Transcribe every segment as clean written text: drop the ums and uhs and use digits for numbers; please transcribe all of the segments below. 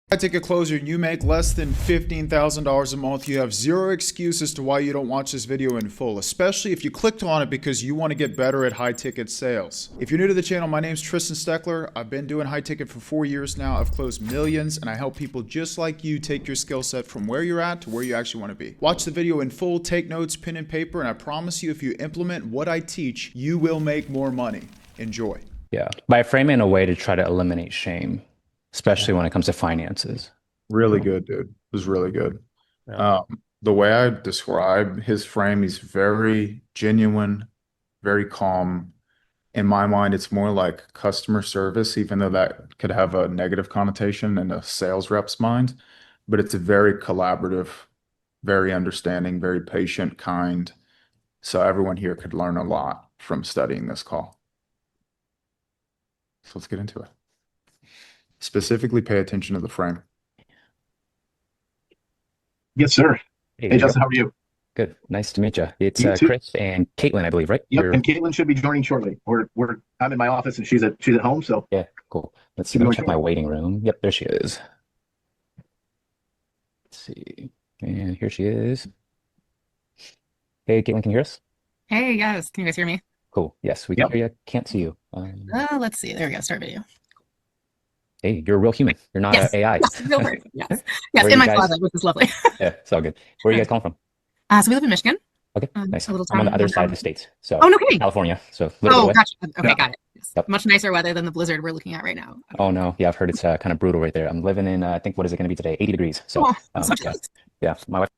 High ticket closer and you make less than $15,000 a month, you have zero excuses to why you don't watch this video in full, especially if you clicked on it because you want to get better at high ticket sales. If you're new to the channel, my name is Tristan Steckler. I've been doing high ticket for 4 years now. I've closed millions and I help people just like you take your skill set from where you're at to where you actually want to be. Watch the video in full, take notes, pen and paper, and I promise you if you implement what I teach, you will make more money. Enjoy. Yeah, by framing a way to try to eliminate shame, especially when it comes to finances. Really good, dude. It was really good. Yeah. The way I describe his frame, he's very genuine, very calm. In my mind, it's more like customer service, even though that could have a negative connotation in a sales rep's mind. But it's a very collaborative, very understanding, very patient, kind. So everyone here could learn a lot from studying this call. So let's get into it. Specifically pay attention to the frame. Yes, sir. Hey, Justin, how are you? Good. Nice to meet you. It's You too. Chris and Caitlin, I believe, right? Yep, and Caitlin should be joining shortly. I'm in my office and she's at home, so Yeah, cool. Let's Should see. be Let me going check my waiting room. Yep, there she is. Let's see. And here she is. Hey, Caitlin, can you hear us? Hey, yes. Can you guys hear me? Cool. Yes, we can Yep. hear you. Can't see you. Let's see. There we go. Start video. Hey, you're a real human. You're not Yes. an AI. Yes, real person. Yes. Where Yes, are in you my guys? closet, which is lovely. Yeah, it's all good. Where are you guys calling from? So we live in Michigan, Okay, nice. a little I'm on town. the other side of the states. So Oh, no kidding. California. So a little bit Oh, away. gotcha. Okay, Yeah. got it. Yes. Yep. Much nicer weather than the blizzard we're looking at right now. Oh no, yeah, I've heard it's kind of brutal right there. I'm living in, I think, what is it going to be today? 80 degrees. So, Oh, so yeah, jealous. yeah, my wife,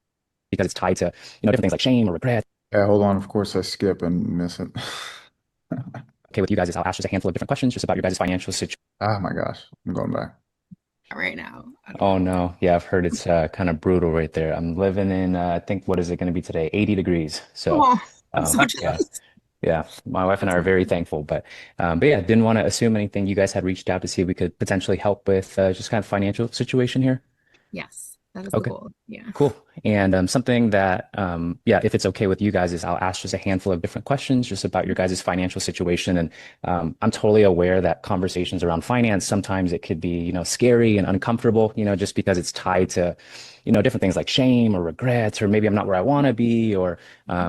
because it's tied to, different things like shame or regret. Yeah, hold on. Of course, I skip and miss it. Okay, with you guys, is I'll ask just a handful of different questions just about your guys' financial situation. Oh my gosh, I'm going back. Right now. Oh no, yeah, I've heard it's kind of brutal right there. I'm living in, I think, what is it going to be today? 80 degrees. So, Oh, I'm so yeah, jealous. yeah, my wife and I are very thankful. But yeah, didn't want to assume anything. You guys had reached out to see if we could potentially help with just kind of financial situation here. Yes, that is the Okay. goal. Yeah. Cool. And something that, yeah, if it's okay with you guys, is I'll ask just a handful of different questions just about your guys' financial situation. And I'm totally aware that conversations around finance, sometimes it could be, scary and uncomfortable, just because it's tied to, different things like shame or regrets, or maybe I'm not where I want to be, or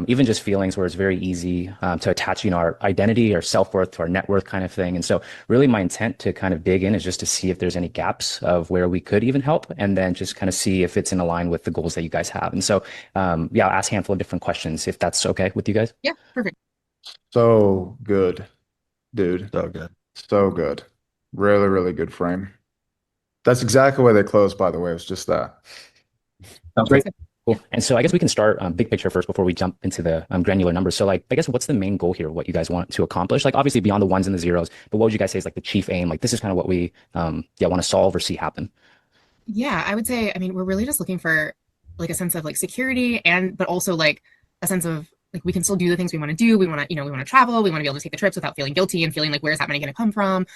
even just feelings where it's very easy to attach, our identity or self-worth to our net worth kind of thing. And so really my intent to kind of dig in is just to see if there's any gaps of where we could even help, and then just kind of see if it's in line with the goals that you guys have. And so, yeah, I'll ask a handful of different questions if that's okay with you guys. Yeah, perfect. So good, dude. So good. So good. Really, really good frame. That's exactly why they closed, by the way. It was just that. Sounds great. Cool. And so I guess we can start big picture first before we jump into the granular numbers. So I guess what's the main goal here? What you guys want to accomplish? Like obviously beyond the ones and the zeros, but what would you guys say is like the chief aim? Like this is kind of what we want to solve or see happen. Yeah, I would say, I mean, we're really just looking for like a sense of like security but also like a sense of like we can still do the things we want to do. We want to, we want to travel. We want to be able to take the trips without feeling guilty and feeling like where's that money going to come from?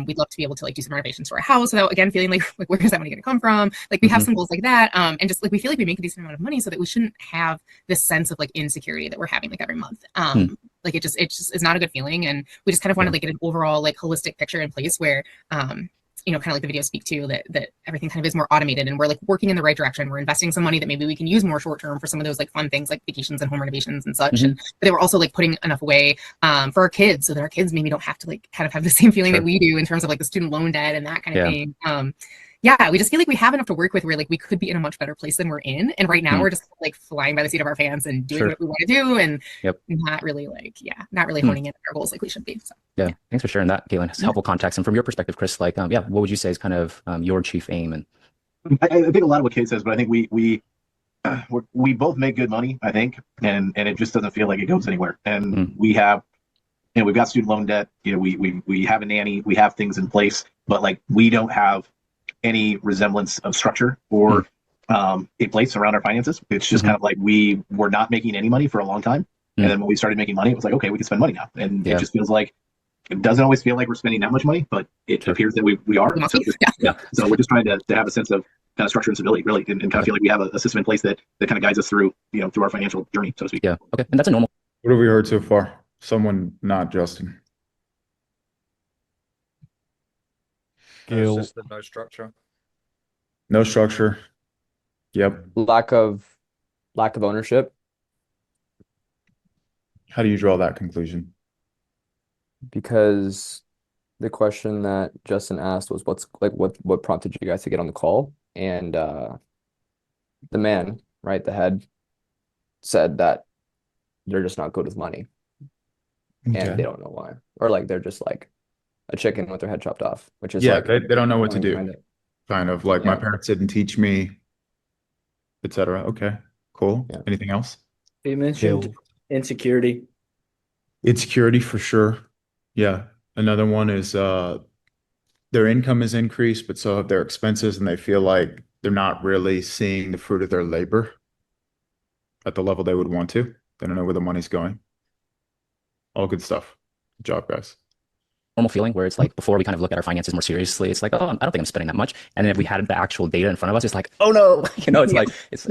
We'd love to be able to like do some renovations to our house without again feeling like where's that money going to come from? Like we have some goals like that, and just like we feel like we make a decent amount of money, so that we shouldn't have this sense of like insecurity that we're having like every month. Like it just is not a good feeling, and we just kind of want to like get an overall like holistic picture in place where kind of like the videos speak to that everything kind of is more automated and we're like working in the right direction. We're investing some money that maybe we can use more short term for some of those like fun things like vacations and home renovations and such. But they were also like putting enough away for our kids so that our kids maybe don't have to like kind of have the same feeling that we do in terms of like the student loan debt and that kind of thing. Yeah, we just feel like we have enough to work with where like we could be in a much better place than we're in. And right now we're just like flying by the seat of our pants and doing what we want to do and not really not really honing in our goals like we should be. So yeah, thanks for sharing that, Caitlin. It's helpful context. And from your perspective, Chris, like what would you say is kind of your chief aim? And I think a lot of what Kate says, but I think we both make good money, I think, and it just doesn't feel like it goes anywhere. And we have, we've got student loan debt. We have a nanny, we have things in place, but like we don't have any resemblance of structure or a place around our finances. It's just kind of like we were not making any money for a long time. And then when we started making money, it was like, okay, we can spend money now. And it just feels like, it doesn't always feel like we're spending that much money, but it appears that we are. So, so we're just trying to have a sense of kind of structure and stability, really, and kind of feel like we have a system in place that kind of guides us through, through our financial journey, so to speak. Yeah. Okay. And that's a normal. What have we heard so far? Someone not Justin. There's just no structure. No structure. Yep. Lack of ownership, How do you draw that conclusion? because the question that Justin asked was what prompted you guys to get on the call? And the man, right, the head, said that they're just not good with money and they Okay. don't know why. Or like they're just like a chicken with their head chopped off, which is Yeah, like they don't know what to do. kind of Kind of like my yeah. parents didn't teach me, etc. Okay, cool. Yeah. Anything else? You mentioned Kill. insecurity. Insecurity for sure. Yeah. Another one is their income is increased, but so have their expenses, and they feel like they're not really seeing the fruit of their labor at the level they would want to. They don't know where the money's going. All good stuff. Good job, guys. Normal feeling where it's like before we kind of look at our finances more seriously, it's like, oh, I don't think I'm spending that much. And then if we had the actual data in front of us, it's like, oh no, it's like, it's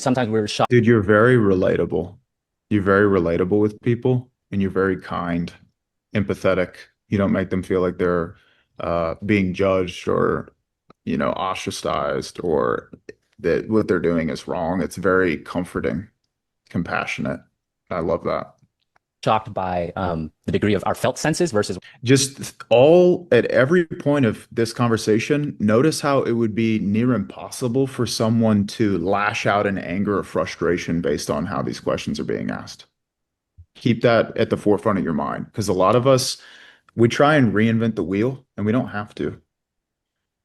sometimes we're shocked. Dude, you're very relatable. You're very relatable with people, and you're very kind, empathetic. You don't make them feel like they're being judged or, ostracized, or that what they're doing is wrong. It's very comforting, compassionate. I love that. Shocked by the degree of our felt senses versus Just all at every point of this conversation, notice how it would be near impossible for someone to lash out in anger or frustration based on how these questions are being asked. Keep that at the forefront of your mind, because a lot of us, we try and reinvent the wheel, and we don't have to.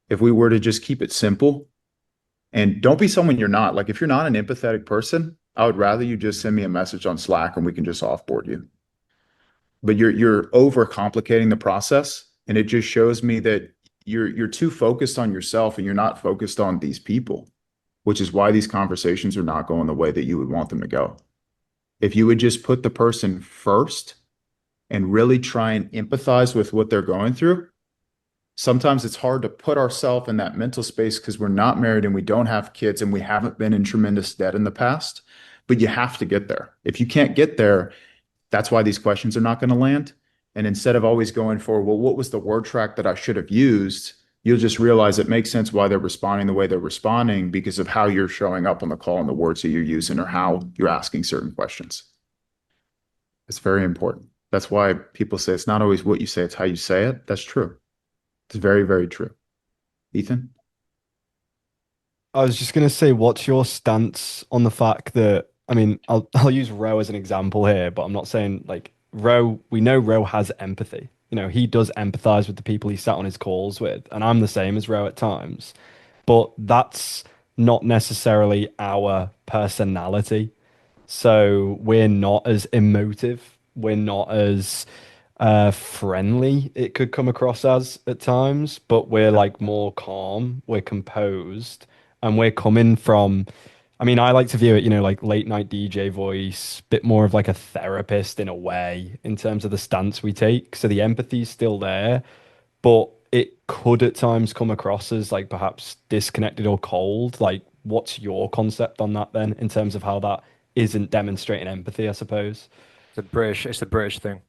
If we were to just keep it simple, and don't be someone you're not. Like if you're not an empathetic person, I would rather you just send me a message on Slack and we can just offboard you. But you're overcomplicating the process, and it just shows me that you're too focused on yourself and you're not focused on these people, which is why these conversations are not going the way that you would want them to go. If you would just put the person first and really try and empathize with what they're going through. Sometimes it's hard to put ourselves in that mental space because we're not married and we don't have kids and we haven't been in tremendous debt in the past, but you have to get there. If you can't get there, that's why these questions are not going to land. And instead of always going for, well, what was the word track that I should have used? You'll just realize it makes sense why they're responding the way they're responding because of how you're showing up on the call and the words that you're using or how you're asking certain questions. It's very important. That's why people say it's not always what you say, it's how you say it. That's true. It's very, very true. Ethan? I was just gonna say, what's your stance on the fact that, I mean, I'll use Ro as an example here, but I'm not saying like Ro, we know Ro has empathy. You know, he does empathize with the people he sat on his calls with, and I'm the same as Ro at times. But that's not necessarily our personality. So we're not as emotive. We're not as friendly, it could come across as at times, but we're like more calm, we're composed, and we're coming from, I mean, I like to view it, you know, like late night DJ voice, bit more of like a therapist in a way, in terms of the stance we take. So the empathy's still there, but it could at times come across as like perhaps disconnected or cold. Like, what's your concept on that then, in terms of how that isn't demonstrating empathy, I suppose? It's the British thing.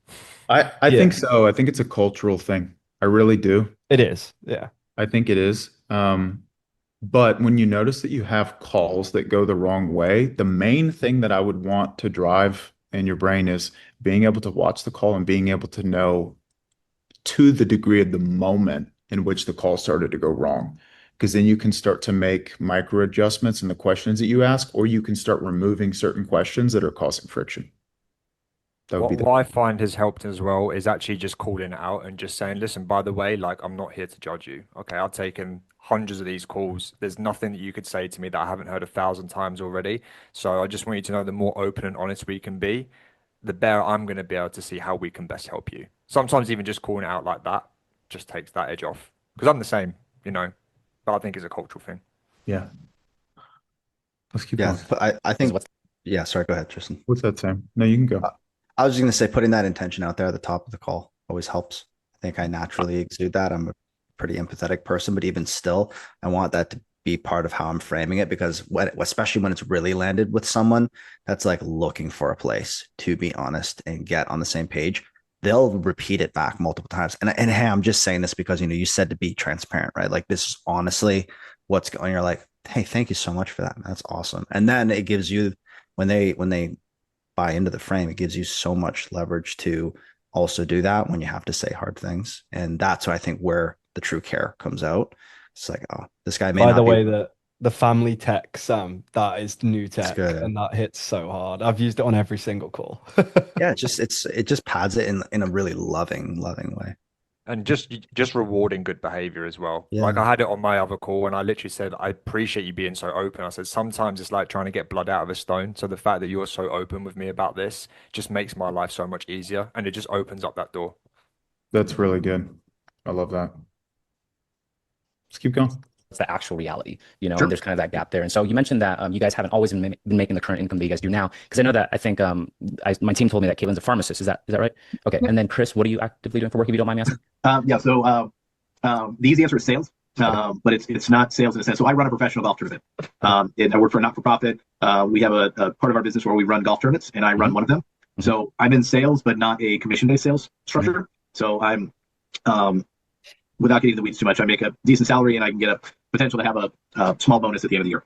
I Yeah. think so. I think it's a cultural thing. I really do. It is, yeah. I think it is. But when you notice that you have calls that go the wrong way, the main thing that I would want to drive in your brain is being able to watch the call and being able to know to the degree of the moment in which the call started to go wrong. Because then you can start to make micro adjustments in the questions that you ask, or you can start removing certain questions that are causing friction. That would be What I find has helped as well is actually just calling it out and just saying, listen, by the way, like, I'm not here to judge you. Okay, I've taken hundreds of these calls. There's nothing that you could say to me that I haven't heard 1,000 times already. So I just want you to know the more open and honest we can be, the better I'm going to be able to see how we can best help you. Sometimes even just calling it out like that just takes that edge off. Because I'm the same, you know, but I think it's a cultural thing. Yeah. Let's keep Yeah, going. but I think, yeah, sorry, go ahead, Tristan. What's that, Sam? No, you can go. I was just going to say, putting that intention out there at the top of the call always helps. I think I naturally exude that. I'm a pretty empathetic person, but even still, I want that to be part of how I'm framing it, because especially when it's really landed with someone that's like looking for a place to be honest and get on the same page, they'll repeat it back multiple times. And hey, I'm just saying this because, you know, you said to be transparent, right? Like, this is honestly what's going, you're like, hey, thank you so much for that, man. That's awesome. And then it gives you, when they buy into the frame, it gives you so much leverage to also do that when you have to say hard things. And that's what I think where the true care comes out. It's like, oh, this guy may By not the be. way, the family tech, Sam, that is new tech, good. and that hits so hard. I've used it on every single call. Yeah, it just pads it in a really loving way. And just rewarding good behavior as well. Yeah. Like I had it on my other call and I literally said, I appreciate you being so open. I said, sometimes it's like trying to get blood out of a stone. So the fact that you're so open with me about this just makes my life so much easier. And it just opens up that door. That's really good. I love that. Let's keep going. It's the actual reality, you know, Sure. and there's kind of that gap there. And so you mentioned that you guys haven't always been making the current income that you guys do now, because I know that I think my team told me that Caitlin's a pharmacist. Is that right? Okay. Yep. And then Chris, what are you actively doing for work, if you don't mind me asking? Yeah. So the easy answer is sales, but it's not sales in a sense. So I run a professional golf tournament, and I work for a not-for-profit. We have a part of our business where we run golf tournaments, and I run one of them. So I'm in sales, but not a commission-based sales structure. So I'm, without getting into the weeds too much, I make a decent salary, and I can get a potential to have a small bonus at the end of the year.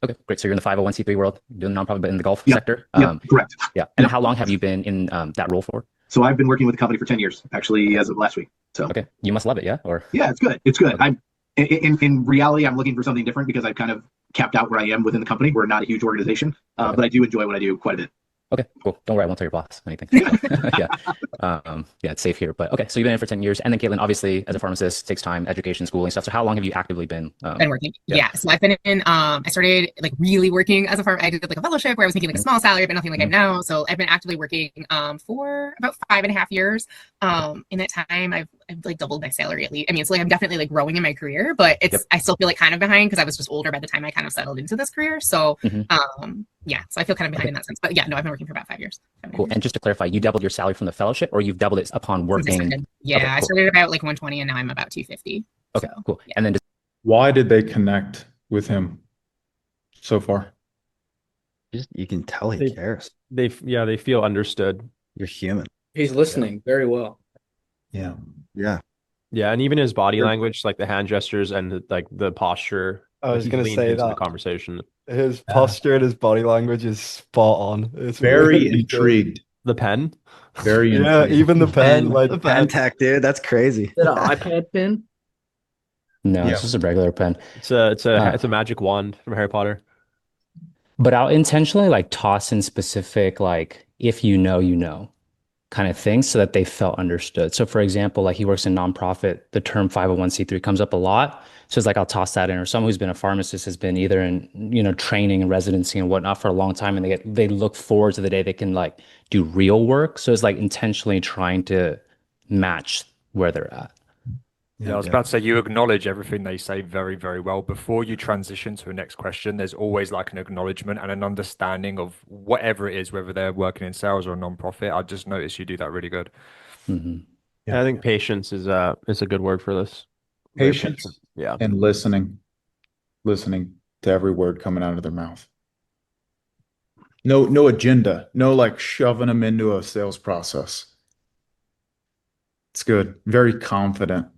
Okay, great. So you're in the 501c3 world, doing nonprofit, but in the golf Yeah. sector. Yeah, correct. Yeah. And how long have you been in that role for? So I've been working with the company for 10 years, actually, as of last week. So Okay, you must love it, yeah? Or yeah, it's good. It's good. Okay. I'm in reality, I'm looking for something different because I've kind of capped out where I am within the company. We're not a huge organization, but I do enjoy what I do quite a bit. Okay, cool. Don't worry, I won't tell your boss anything. Yeah. Yeah, it's safe here. But okay, so you've been in for 10 years. And then Caitlin, obviously, as a pharmacist, takes time, education, schooling, stuff. So how long have you actively been? Been working. yeah. Yeah. So I've been in, I started like really working as a farm. I did like a fellowship where I was making like a small salary, but nothing like I'm now. So I've been actively working for about 5.5 years. In that time, I've like doubled my salary at least. I mean, it's like I'm definitely like growing in my career, but it's I still feel like kind of behind because I was just older by the time I kind of settled into this career. So yeah, so I feel kind of behind in that sense. But yeah, no, I've been working for about 5 years. Cool. And just to clarify, you doubled your salary from the fellowship, or you've doubled it upon working? Yeah, Okay, I cool. started about like 120 and now I'm about 250. Okay, So, cool. yeah. And then Why did they connect with him so far? You can tell he They- cares. They feel understood. You're human. He's listening very well. Yeah. Yeah. Yeah, and even his body language, like the hand gestures and the posture. I was he gonna leans say into the that. conversation. His posture and his body language is spot on. It's Very really good. intrigued. The pen. Very Yeah, intrigued. even the pen, like The pen tech, dude. That's crazy. Is that an iPad pin? no, Yeah. it's just a regular pen. It's a magic wand from Harry Potter. But I'll intentionally like toss in specific, like, if you know kind of things so that they felt understood. So for example, like he works in nonprofit, the term 501c3 comes up a lot. So it's like, I'll toss that in, or someone who's been a pharmacist has been either in, training and residency and whatnot for a long time. And they look forward to the day they can like do real work. So it's like intentionally trying to match where they're at. Yeah, I was about to say, you acknowledge everything they say very, very well. Before you transition to a next question, there's always like an acknowledgement and an understanding of whatever it is, whether they're working in sales or a non-profit. I just noticed you do that really good. Mm-hmm. Yeah, I think patience is a good word for this. Very Patience. patient. Yeah. And listening to every word coming out of their mouth. No agenda. No like shoving them into a sales process. It's good. Very confident.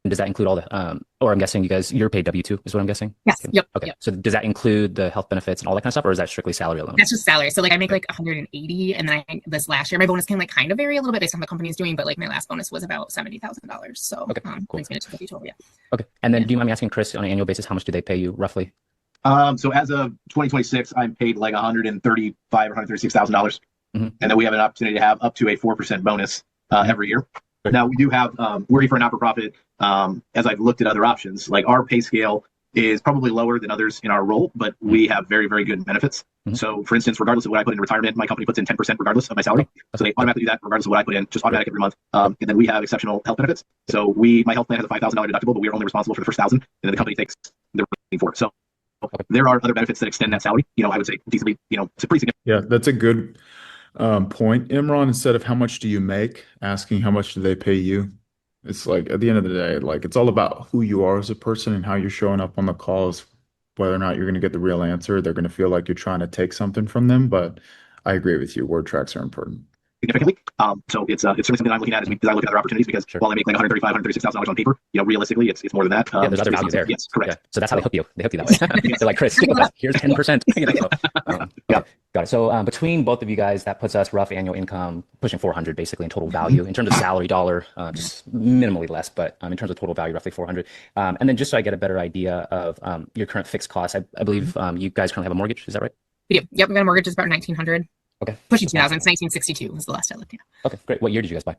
Does that include all the, or I'm guessing you're paid W-2 is what I'm guessing? Yes. Yep. Okay. Yep. So does that include the health benefits and all that kind of stuff, or is that strictly salary alone? That's just salary. So like I make like 180, and then this last year my bonus can like kind of vary a little bit based on what the company is doing, but like my last bonus was about $70,000. So Okay, cool. brings me to 250 total. Yeah. Okay. And then do you mind me asking, Chris, on an annual basis, how much do they pay you roughly? So as of 2026, I'm paid like $135,000 or $136,000, and then we have an opportunity to have up to a 4% bonus every year. Good. Now we do have working for a not-for-profit. As I've looked at other options, like our pay scale is probably lower than others in our role, but we have very, very good benefits. So, for instance, regardless of what I put in retirement, my company puts in 10% regardless of my salary. So they automatically do that regardless of what I put in, just automatic every month. And then we have exceptional health benefits. So my health plan has a $5,000 deductible, but we are only responsible for the first 1,000, and then the company takes the remaining for it. So there are other benefits that extend that salary. I would say decently. It's a pretty significant. Yeah, that's a good point, Imran. Instead of how much do you make, asking how much do they pay you. It's like at the end of the day, like it's all about who you are as a person and how you're showing up on the calls, whether or not you're going to get the real answer. They're going to feel like you're trying to take something from them. But I agree with you. Word tracks are important. significantly. So it's certainly something I'm looking at as I look at other opportunities, because Sure. while I make like $135,000, $136,000 on paper, realistically, it's more than that. Yeah, there's other value there. Yes, correct. Yeah. So that's how they hook you. They hook you that way. They're like, Chris, here's 10%. So, Yeah. okay, got it. So between both of you guys, that puts us rough annual income pushing 400 basically in total value. In terms of salary dollar, just minimally less, but in terms of total value, roughly 400. And then just so I get a better idea of your current fixed costs, I believe you guys currently have a mortgage. Is that right? We do. Yep, we got a mortgage. It's about 1900. Okay. Pushing 2000. It's 1962 was the last I looked at. Okay, great. What year did you guys buy?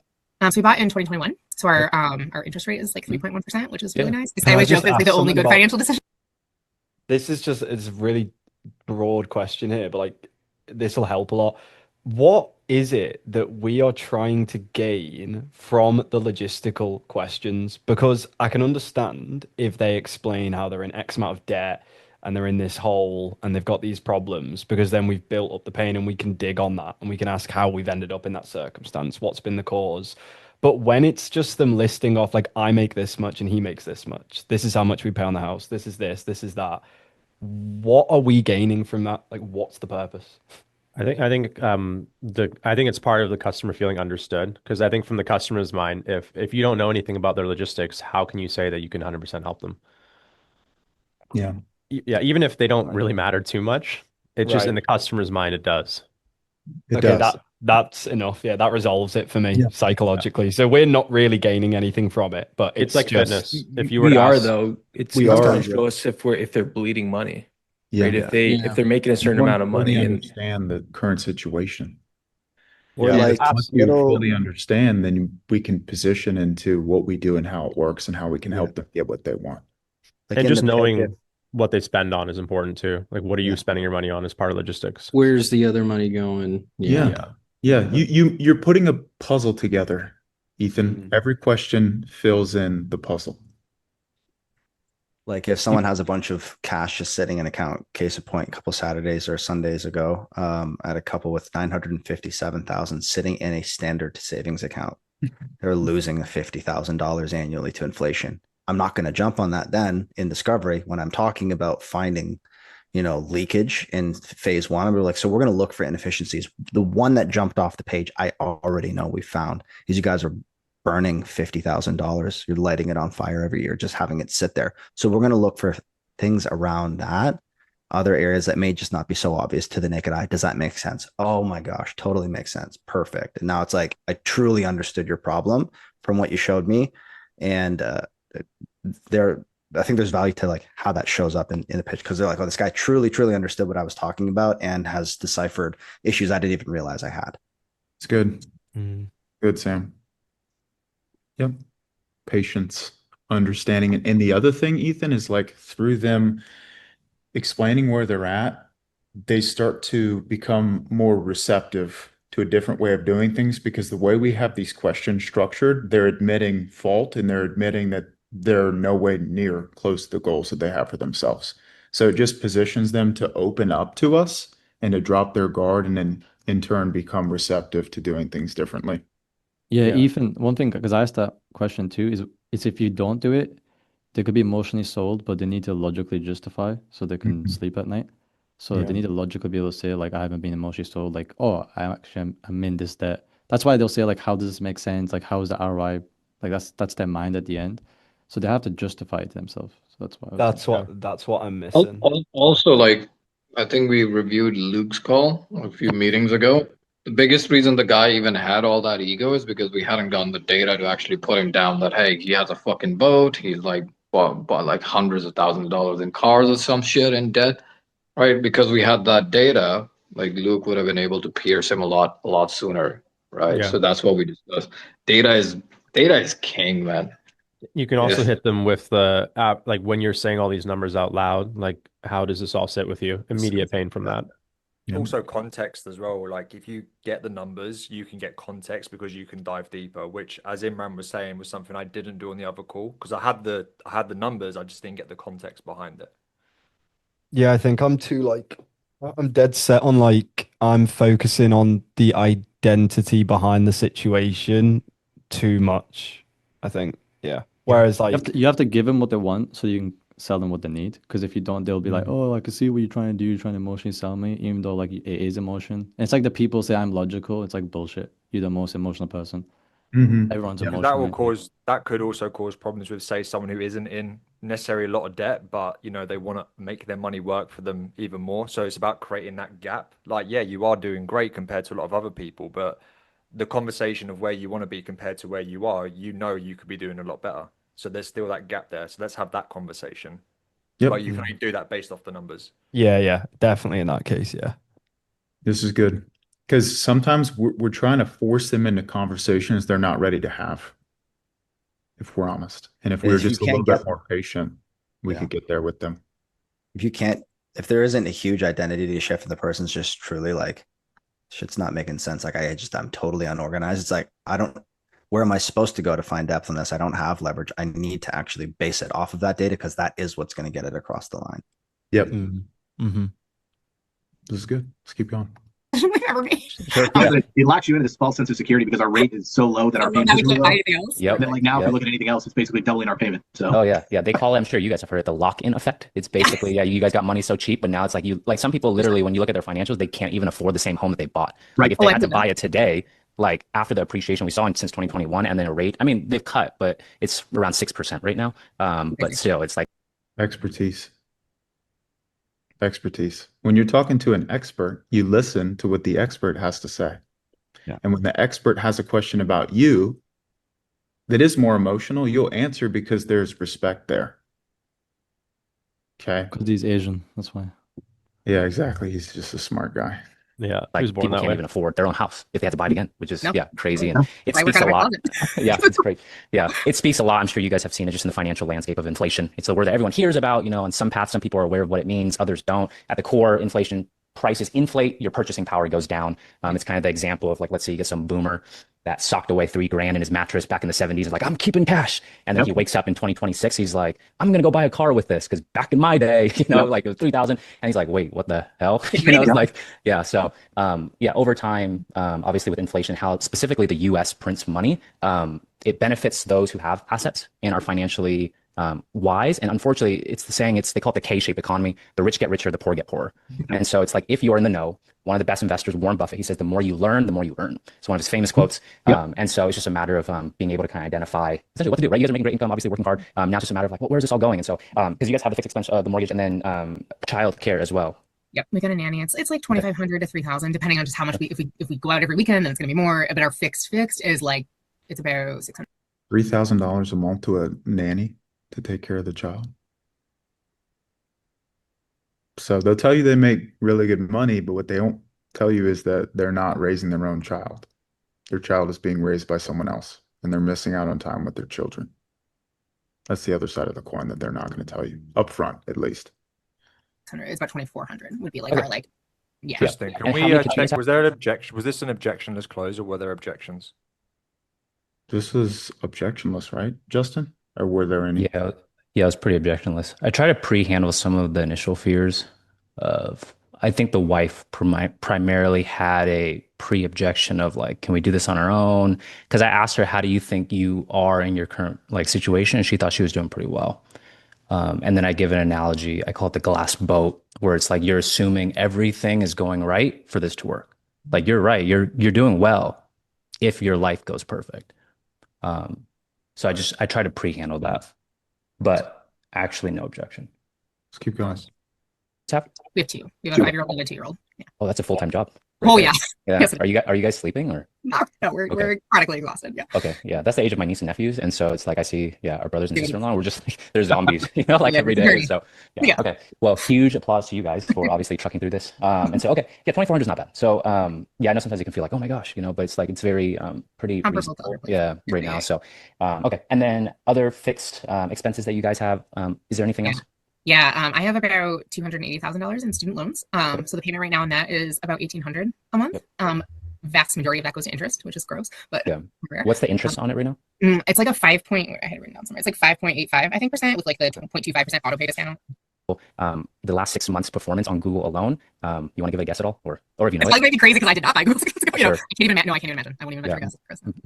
So we bought in 2021. So our interest rate is like 3.1%, which is really nice. I Can I always joke just it's like ask the only something good about- financial decision. This is just, it's a really broad question here, but like this will help a lot. What is it that we are trying to gain from the logistical questions? Because I can understand if they explain how they're in X amount of debt and they're in this hole and they've got these problems, because then we've built up the pain and we can dig on that and we can ask how we've ended up in that circumstance, what's been the cause. But when it's just them listing off like, I make this much and he makes this much, this is how much we pay on the house, this is this, that. What are we gaining from that? Like, what's the purpose? I think it's part of the customer feeling understood, because I think from the customer's mind, if you don't know anything about their logistics, how can you say that you can 100% help them? Yeah. Yeah, even if they don't really matter too much, it's just in the Right. customer's mind it does. It Okay, does. that's enough. Yeah, that resolves it for me Yeah. psychologically. So we're not really gaining anything from it, but It's like just fitness. If you were We to are ask, though. It's We going are. to show us if they're bleeding money, Yeah. right? If they're making a certain You amount of wanna fully money, and understand the current situation. Or Yeah. like Once you little, fully understand, then we can position into what we do and how it works and how we can help them get what they want. like and in just the pitch, knowing what they spend on is important too. Like, what are you Yeah. spending your money on as part of logistics? Where's the other money going? Yeah. Yeah. You're putting a puzzle together, Ethan. Mhm. Every question fills in the puzzle. like if someone has a bunch of cash just sitting in account, case in point, a couple Saturdays or Sundays ago, I had a couple with 957,000 sitting in a standard savings account. They're losing $50,000 annually to inflation. I'm not going to jump on that then in discovery when I'm talking about finding, leakage in phase one. We're like, so we're going to look for inefficiencies. The one that jumped off the page, I already know we found is you guys are burning $50,000. You're lighting it on fire every year, just having it sit there. So we're going to look for things around that, other areas that may just not be so obvious to the naked eye. Does that make sense? Oh my gosh, totally makes sense. Perfect. And now it's like, I truly understood your problem from what you showed me. And I think there's value to like how that shows up in the pitch, because they're like, oh, this guy truly, truly understood what I was talking about and has deciphered issues I didn't even realize I had. It's good. Good, Sam. Yep. Patience, understanding. And the other thing, Ethan, is like through them explaining where they're at, they start to become more receptive to a different way of doing things, because the way we have these questions structured, they're admitting fault and they're admitting that they're no way near close to the goals that they have for themselves. So it just positions them to open up to us and to drop their guard, and then in turn become receptive to doing things differently. Yeah, Yeah. Ethan, one thing, because I asked that question too, is if you don't do it, they could be emotionally sold, but they need to logically justify so they can sleep at night. So Yeah. they need to logically be able to say, like, I haven't been emotionally sold, like, oh, I'm in this debt. That's why they'll say, like, how does this make sense? Like, how is the ROI? Like, that's their mind at the end. So they have to justify it to themselves. So that's why. That's what I'm missing. Also, like, I think we reviewed Luke's call a few meetings ago. The biggest reason the guy even had all that ego is because we hadn't gotten the data to actually put him down that, hey, he has a fucking boat. He's like bought like hundreds of thousands of dollars in cars or some shit in debt, right? Because we had that data, like Luke would have been able to pierce him a lot sooner, right? Yeah. So that's what we discussed. Data is king, man. You can also Yes. hit them with the app, like when you're saying all these numbers out loud, like how does this all sit with you? Immediate pain from that. Yeah. Also context as well. Like if you get the numbers, you can get context because you can dive deeper, which as Imran was saying was something I didn't do on the other call, because I had the numbers, I just didn't get the context behind it. Yeah, I think I'm dead set on like, I'm focusing on the identity behind the situation too much, I think. Yeah. Whereas like, You have to give them what they want so you can sell them what they need. Because if you don't, they'll be like, oh, I can see what you're trying to do. You're trying to emotionally sell me, even though like it is emotion. And it's like the people say I'm logical. It's like bullshit. you're the most emotional person. Mm-hmm. Everyone's Yeah, emotional. That could also cause problems with, say, someone who isn't in necessarily a lot of debt, but they want to make their money work for them even more. So it's about creating that gap. Like, yeah, you are doing great compared to a lot of other people, but the conversation of where you want to be compared to where you are, you could be doing a lot better. So there's still that gap there. So let's have that conversation. Yep. But you can only do that based off the numbers. Yeah, definitely in that case, yeah. This is good. Because sometimes we're trying to force them into conversations they're not ready to have, if we're honest. And if And we're if you just a little can't bit more patient, we Yeah. could get there with them. If there isn't a huge identity shift and the person's just truly like, shit's not making sense. Like I'm totally unorganized. It's like, where am I supposed to go to find depth on this? I don't have leverage. I need to actually base it off of that data because that is what's going to get it across the line. Yep. Mm-hmm. This is good. Let's keep going. Ever made. Sure. Yeah, but it locks you into this false sense of security because our rate is so low that our payment Now is we really can't buy low. anything else. Yep. And then, like, now if Yep. we look at anything else, it's basically doubling our payment. So Oh yeah. They call it, I'm sure you guys have heard it, the lock-in effect. It's basically, yeah, you guys got money so cheap, but now it's like some people literally, when you look at their financials, they can't even afford the same home that they bought. Right. Like if they Oh, I had to did buy that. it today, like after the appreciation we saw since 2021, and then a rate, I mean, they've cut, but it's around 6% right now. But still, it's like Expertise. When you're talking to an expert, you listen to what the expert has to say. Yeah. And when the expert has a question about you that is more emotional, you'll answer because there's respect there. Okay. Because he's Asian, that's why. Yeah, exactly. He's just a smart guy. Yeah, he like was born people that can't way. even afford their own house if they had to buy it again, which is Nope. crazy. And it Why we're speaks a kind of lot. closet. Yeah, it's great. Yeah, it speaks a lot. I'm sure you guys have seen it just in the financial landscape of inflation. It's a word that everyone hears about, on some paths, some people are aware of what it means, others don't. At the core, inflation, prices inflate, your purchasing power goes down. It's kind of the example of, like, let's say you get some boomer that socked away $3,000 in his mattress back in the 70s and like, I'm keeping cash. And then he wakes up in 2026, he's like, I'm going to go buy a car with this because back in my day, like it was 3,000. And he's like, wait, what the hell? It's like, yeah. So, over time, obviously with inflation, how specifically the US prints money, it benefits those who have assets and are financially wise. And unfortunately, it's the saying, they call it the K-shaped economy. The rich get richer, the poor get poorer. And so it's like, if you're in the know, one of the best investors, Warren Buffett, he says, the more you learn, the more you earn. It's one of his famous quotes. And so it's just a matter of being able to kind of identify essentially what to do, right? You guys are making great income, obviously working hard. Now it's just a matter of like, where's this all going? And so, because you guys have the fixed expense of the mortgage and then child care as well. Yep, we got a nanny. It's like 2,500 to 3,000, depending on just how much if we go out every weekend, then it's gonna be more. But our fixed is like it's about 600. $3,000 a month to a nanny to take care of the child. So they'll tell you they make really good money, but what they don't tell you is that they're not raising their own child. Their child is being raised by someone else, and they're missing out on time with their children. That's the other side of the coin that they're not going to tell you up front, at least. It's about 2,400 would be like our Interesting. And Can we how many kids check? have- Was there an objection? Was this an objectionless close, or were there objections? This is objectionless, right, Justin? Or were there any? Yeah, it was pretty objectionless. I try to pre-handle some of the initial fears of, I think the wife primarily had a pre-objection of like, can we do this on our own? Because I asked her, how do you think you are in your current like situation? And she thought she was doing pretty well. And then I give an analogy, I call it the glass boat, where it's like you're assuming everything is going right for this to work. Like, you're right, you're doing well if your life goes perfect. So I try to pre-handle that, but actually no objection. Let's keep going. We have two. We have a 5-year-old and a 2-year-old. Yeah. Oh, that's a full-time job. Oh there. yeah. Yeah. Yes. Are you guys sleeping or? No, we're chronically exhausted. Yeah. Okay. Yeah. That's the age of my niece and nephews. And so it's like, I see, our brothers and sister-in-law, we're just like, there's zombies, like every day. So yeah. Okay. Well, huge applause to you guys for obviously trucking through this. And so, okay. Yeah. 2,400 is not bad. So, I know sometimes you can feel like, oh my gosh, but it's like, it's very, pretty reasonable. Yeah. Right now. So, okay. And then other fixed, expenses that you guys have, is there anything else? Yeah, I have about $280,000 in student loans. So the payment right now on that is about $1,800 a month. Vast majority of that goes to interest, which is gross. But yeah, what's the interest on it right now? It's like a I had it written down somewhere. It's like 5.85, I think, percent with like the 0.25% auto pay discount. The last 6 months performance on Google alone. You want to give it a guess at all, or if you know it's like maybe crazy because I did not buy Google. Sure. I can't even imagine. No, I can't even imagine. I won't even venture a guess.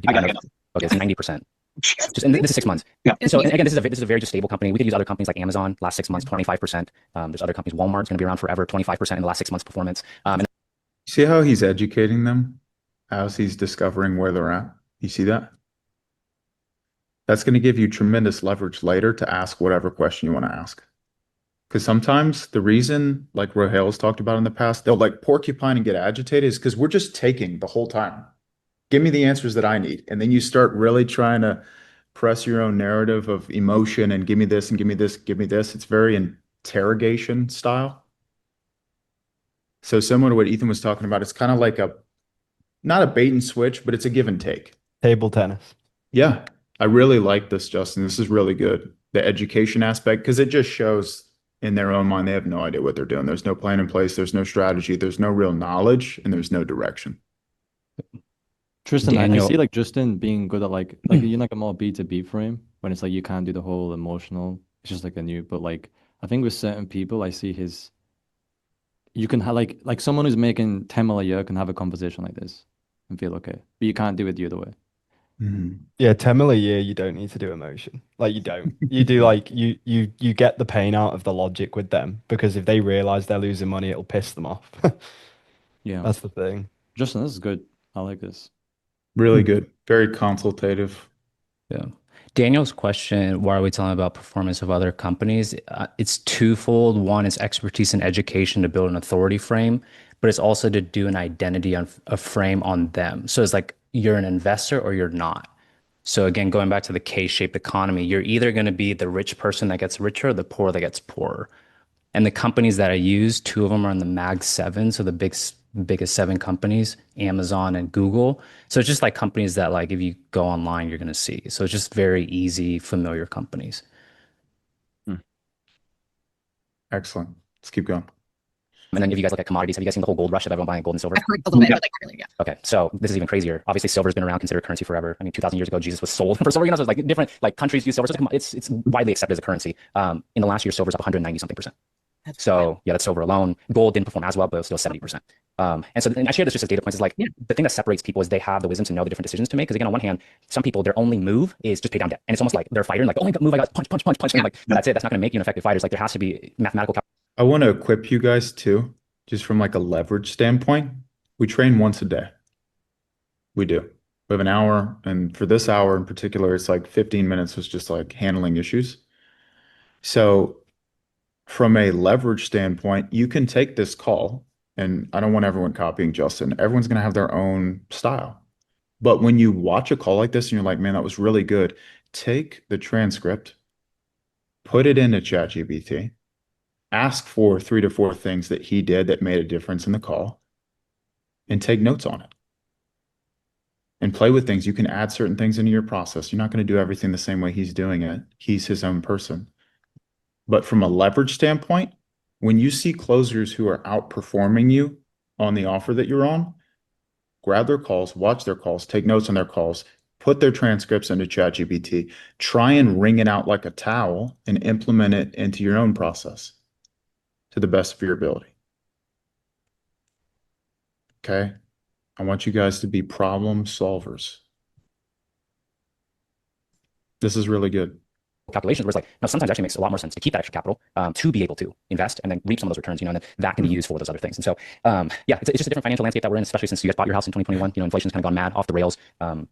I got it. Okay, it's 90%. And this is 6 months. Yeah. So and again, this is a very just stable company. We could use other companies like Amazon. Last 6 months, 25%. There's other companies. Walmart's going to be around forever. 25% in the last 6 months performance. And See how he's educating them? as he's discovering where they're at. You see that? That's going to give you tremendous leverage later to ask whatever question you want to ask. Because sometimes the reason, like Rohale's talked about in the past, they'll like porcupine and get agitated is because we're just taking the whole time. Give me the answers that I need. And then you start really trying to press your own narrative of emotion and give me this and give me this, give me this. It's very interrogation style. So similar to what Ethan was talking about, it's kind of like not a bait and switch, but it's a give and take. Table tennis. Yeah, I really like this, Justin. This is really good. The education aspect, because it just shows in their own mind, they have no idea what they're doing. There's no plan in place. There's no strategy. There's no real knowledge, and there's no direction. Tristan, I Daniel- see like Justin being good at like you're like a more B2B frame when it's like you can't do the whole emotional. It's just like a new, but like I think with certain people, I see you can have like someone who's making 10 mil a year can have a conversation like this and feel okay, but you can't do it the other way. Yeah, 10 mil a year, you don't need to do emotion. Like you don't. You do like you get the pain out of the logic with them because if they realize they're losing money, it'll piss them off. Yeah, That's the thing. Justin, this is good. I like this. Really good. Very consultative. Yeah. Daniel's question, why are we telling about performance of other companies? It's twofold. One is expertise and education to build an authority frame, but it's also to do an identity on a frame on them. So it's like you're an investor or you're not. So again, going back to the K-shaped economy, you're either going to be the rich person that gets richer or the poor that gets poorer. And the companies that I use, two of them are in the Mag 7, so the biggest 7 companies, Amazon and Google. So it's just like companies that like if you go online, you're going to see. So it's just very easy, familiar companies. Excellent. Let's keep going. And then if you guys look at commodities, have you guys seen the whole gold rush of everyone buying gold and silver? I've heard a little bit, but like not really, yeah. Okay, so this is even crazier. Obviously, silver's been around, considered currency forever. I mean, 2,000 years ago, Jesus was sold for silver. You know, so it's like different like countries use silver. So it's widely accepted as a currency. In the last year, silver's up 190 something percent. So yeah, that's silver alone. Gold didn't perform as well, but it was still 70%. And I share this just as data points. Is like the thing that separates people is they have the wisdom to know the different decisions to make. Because again, on one hand, some people their only move is just pay down debt, and it's almost like they're a fighter. And like, oh, move, I got punch, punch, punch, punch. And like that's it. That's not going to make you an effective fighter. It's like there has to be mathematical. I want to equip you guys too, just from like a leverage standpoint. We train once a day. We do. We have an hour, and for this hour in particular, it's like 15 minutes was just like handling issues. So from a leverage standpoint, you can take this call, and I don't want everyone copying Justin. Everyone's going to have their own style. But when you watch a call like this and you're like, man, that was really good, take the transcript, put it into ChatGPT, ask for 3 to 4 things that he did that made a difference in the call, and take notes on it. And play with things. You can add certain things into your process. You're not going to do everything the same way he's doing it. He's his own person. But from a leverage standpoint, when you see closers who are outperforming you on the offer that you're on, grab their calls, watch their calls, take notes on their calls, put their transcripts into ChatGPT, try and wring it out like a towel and implement it into your own process to the best of your ability. Okay? I want you guys to be problem solvers. This is really good. Calculations where it's like, no, sometimes it actually makes a lot more sense to keep that extra capital to be able to invest and then reap some of those returns, you know, and then that can be used for those other things. And so, yeah, it's just a different financial landscape that we're in, especially since you guys bought your house in 2021. You know, inflation's kind of gone mad off the rails.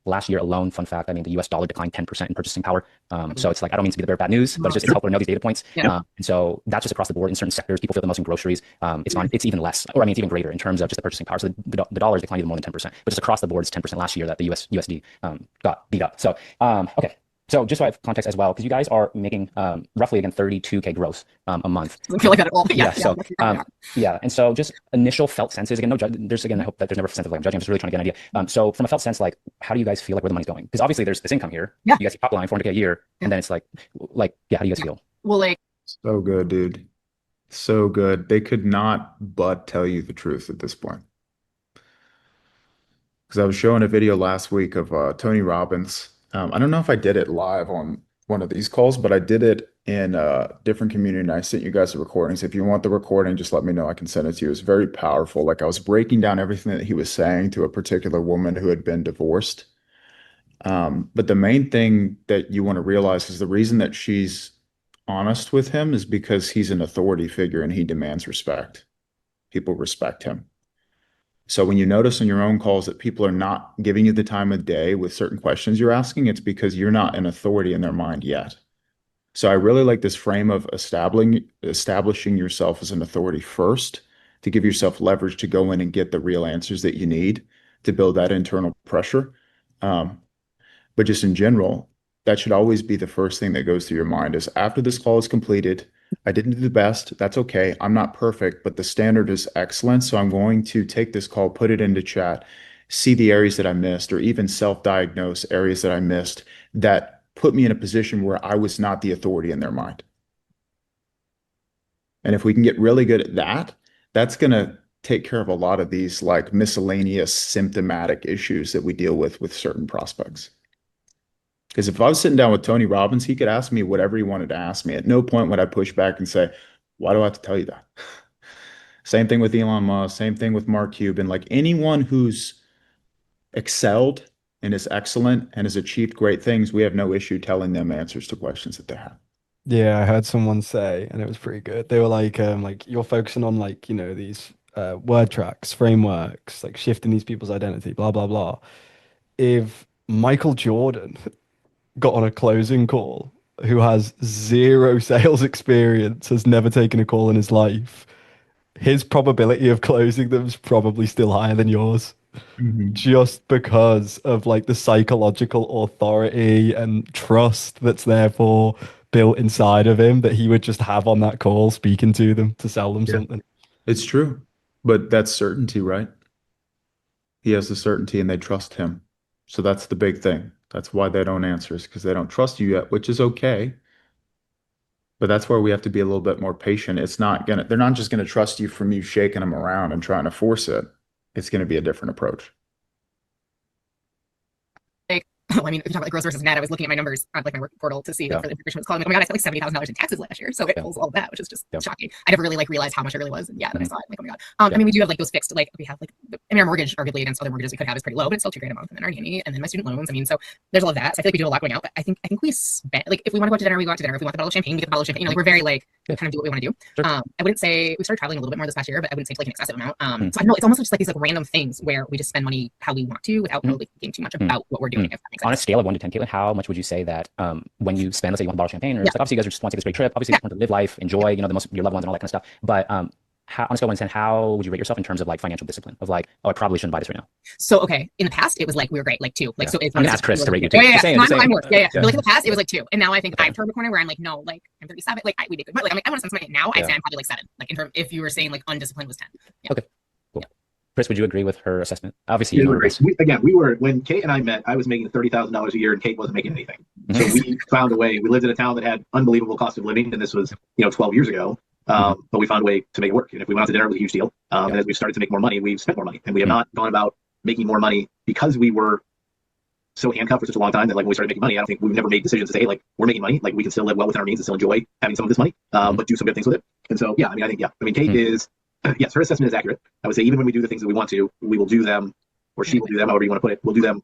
Last year alone, fun fact, I mean, the US dollar declined 10% in purchasing power. So it's like, I don't mean to be the bearer of bad news, but it's helpful to know these data points. And so that's just across the board in certain sectors. People feel the most in groceries. It's even less, or I mean, it's even greater in terms of just the purchasing power. So the dollar's declined even more than 10%, but just across the board, it's 10% last year that the USD got beat up. So, okay. So just so I have context as well, because you guys are making roughly again 32K gross a month. Doesn't feel like that at all. But yeah. So yeah, and so just initial felt senses again. There's again, I hope that there's never a sense of like I'm judging. I'm just really trying to get an idea. So from a felt sense, like how do you guys feel like where the money's going? Because obviously there's this income here. Yeah. You guys top line 400K a year, and then it's like yeah, how do you guys feel? Well, like so good, dude. So good. They could not but tell you the truth at this point. Because I was showing a video last week of Tony Robbins. I don't know if I did it live on one of these calls, but I did it in a different community and I sent you guys the recordings. If you want the recording, just let me know. I can send it to you. It's very powerful. Like I was breaking down everything that he was saying to a particular woman who had been divorced. But the main thing that you want to realize is the reason that she's honest with him is because he's an authority figure and he demands respect. People respect him. So when you notice on your own calls that people are not giving you the time of day with certain questions you're asking, it's because you're not an authority in their mind yet. So I really like this frame of establishing yourself as an authority first to give yourself leverage to go in and get the real answers that you need to build that internal pressure. But just in general, that should always be the first thing that goes through your mind is after this call is completed, I didn't do the best. That's okay. I'm not perfect, but the standard is excellent. So I'm going to take this call, put it into chat, see the areas that I missed, or even self-diagnose areas that I missed that put me in a position where I was not the authority in their mind. And if we can get really good at that, that's going to take care of a lot of these like miscellaneous symptomatic issues that we deal with certain prospects. Because if I was sitting down with Tony Robbins, he could ask me whatever he wanted to ask me. At no point would I push back and say, why do I have to tell you that? Same thing with Elon Musk, same thing with Mark Cuban. Like anyone who's excelled and is excellent and has achieved great things, we have no issue telling them answers to questions that they have. Yeah, I heard someone say, and it was pretty good. They were like you're focusing on like, you know, these word tracks, frameworks, like shifting these people's identity, blah, blah, blah. If Michael Jordan got on a closing call who has zero sales experience, has never taken a call in his life, his probability of closing them is probably still higher than yours. Just because of like the psychological authority and trust that's therefore built inside of him that he would just have on that call speaking to them to sell them something. It's true, but that's certainty, right? He has the certainty and they trust him. So that's the big thing. That's why they don't answer, is because they don't trust you yet, which is okay. But that's where we have to be a little bit more patient. They're not just gonna trust you from you shaking them around and trying to force it. It's gonna be a different approach. I mean, if you talk about like gross versus net, I was looking at my numbers on like my work portal to see like, for the information was calling. Like, oh my god, I spent like $70,000 in taxes last year, so it pulls all of that, which is just shocking. I never really like realized how much it really was, and yeah, then I saw it, like, oh my god. I mean, we do have like those fixed, like we have like, I mean, our mortgage arguably against other mortgages we could have is pretty low, but it's still $2,000 a month, and then our nanny, and then my student loans. I mean, so there's all of that. So I feel like we do a lot going out, but I think we spend like if we want to go out to dinner, we go out to dinner. If we want the bottle of champagne, we get the bottle of champagne. You know, like we're very like kind of do what we want to do. I wouldn't say we started traveling a little bit more this past year, but I wouldn't say to like an excessive amount. So I don't know, it's almost just like these like random things where we just spend money how we want to without really thinking too much about what we're doing. If that makes sense. On a scale of 1 to 10, Caitlin, how much would you say that when you spend, let's say you want a bottle of champagne, or like, obviously you guys just want to take this great trip, obviously you want to live life, enjoy, you know, your loved ones and all that kind of stuff. But how, on a scale of 1 to 10, how would you rate yourself in terms of like financial discipline of like, oh, I probably shouldn't buy this right now? So okay, in the past it was like we were great, like 2. Like so if I'm gonna ask Chris to rate you too. Yeah. I'm worse. Yeah. But like in the past it was like 2, and now I think I've turned a corner where I'm like, no, like I'm 37, like we did good. But like I'm like I want to spend some money now. I'd say I'm probably like 7. Like in terms, if you were saying like undisciplined was 10. Yeah. Okay. Cool. Chris, would you agree with her assessment? Obviously, yeah, we were when Kate and I met. I was making $30,000 a year, and Kate wasn't making anything. So we found a way. We lived in a town that had unbelievable cost of living, and this was 12 years ago. But we found a way to make it work. And if we went out to dinner, it was a huge deal. And as we started to make more money, we've spent more money, and we have not gone about making more money because we were so handcuffed for such a long time that like when we started making money, I don't think we've never made decisions to say, hey, like we're making money, like we can still live well within our means and still enjoy having some of this money, but do some good things with it. And so yeah, I mean Kate is yes, her assessment is accurate. I would say even when we do the things that we want to, we will do them, or she will do them, however you want to put it. We'll do them.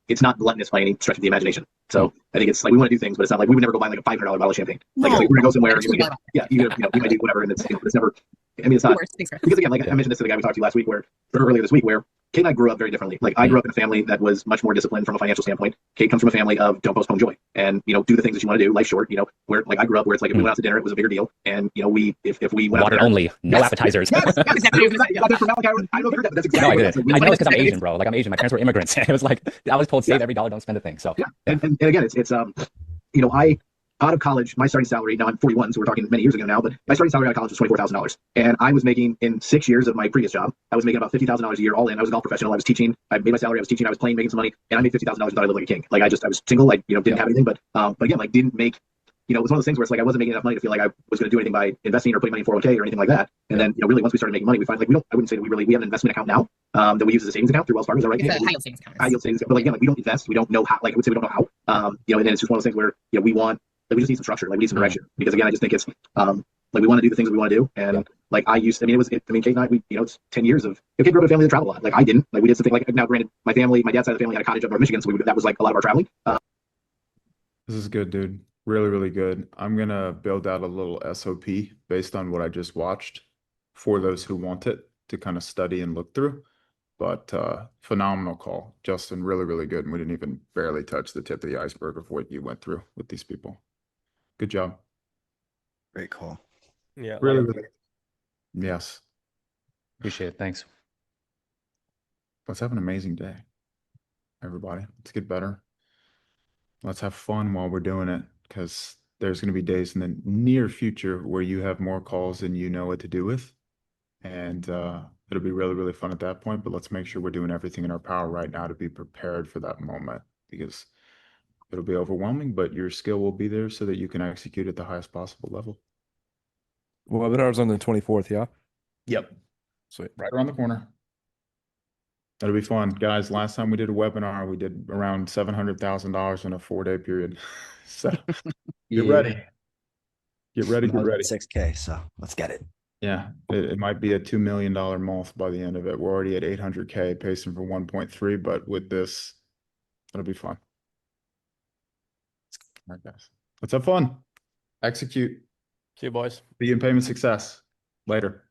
It's not gluttonous by any stretch of the imagination. So I think it's like we want to do things, but it's not like we would never go buy like a $500 bottle of champagne. Like, it's like we're gonna go somewhere. You might do whatever, and it's but it's never. I mean, it's not because again, like I mentioned this to the guy we talked to last week, earlier this week, where Kate and I grew up very differently. Like I grew up in a family that was much more disciplined from a financial standpoint. Kate comes from a family of don't postpone joy, and do the things that you want to do. Life's short. Where like I grew up where it's like if we went out to dinner, it was a bigger deal, and we if we went water out to dinner, only, no appetizers. Yes, exactly. I don't know if that's exactly. No, I did. I know this because I'm Asian, bro. Like I'm Asian. My parents were immigrants. It was like I was told save every dollar, don't spend a thing. So yeah, and again, it's I out of college, my starting salary, now I'm 41, so we're talking many years ago now, but my starting salary out of college was $24,000. And I was making, in 6 years of my previous job, I was making about $50,000 a year all in. I was a golf professional. I was teaching. I made my salary. I was teaching. I was playing, making some money. And I made $50,000 and thought I lived like a king. Like I was single. I didn't have anything, but again, like didn't make, it was one of those things where it's like I wasn't making enough money to feel like I was going to do anything by investing or putting money in 401k or anything like that. And then, really once we started making money, we find like I wouldn't say that we have an investment account now that we use as a savings account through Wells Fargo. Is that right? It's a high yield savings account. High yield savings account. But like, again, like we don't invest. We don't know how, like I would say we don't know how, and then it's just one of those things where, we want, like we just need some structure, like we need some direction, because again, I just think it's like we want to do the things that we want to do, and like Kate and I, it's 10 years of Kate grew up in a family that traveled a lot. Like I didn't, like we did something like now. Granted, my dad's side of the family had a cottage up North Michigan, so that was like a lot of our traveling. This is good, dude. Really, really good. I'm gonna build out a little SOP based on what I just watched for those who want it to kind of study and look through. But phenomenal call, Justin. Really, really good. And we didn't even barely touch the tip of the iceberg of what you went through with these people. Good job. Great call. Yeah. Really, really. Yes. Appreciate it. Thanks. Let's have an amazing day, everybody. Let's get better. Let's have fun while we're doing it, because there's going to be days in the near future where you have more calls than you know what to do with. And it'll be really, really fun at that point. But let's make sure we're doing everything in our power right now to be prepared for that moment, because it'll be overwhelming, but your skill will be there so that you can execute at the highest possible level. Webinar's on the 24th, yeah? Yep. Sweet. Right around the corner. That'll be fun. Guys, last time we did a webinar, we did around $700,000 in a 4-day period. So get ready. Get ready, get ready. 6K, so let's get it. Yeah, it might be a $2 million month by the end of it. We're already at 800K, pacing for 1.3, but with this, it'll be fun. All right, guys. Let's have fun. Execute. See you, boys. Be in payment success. Later.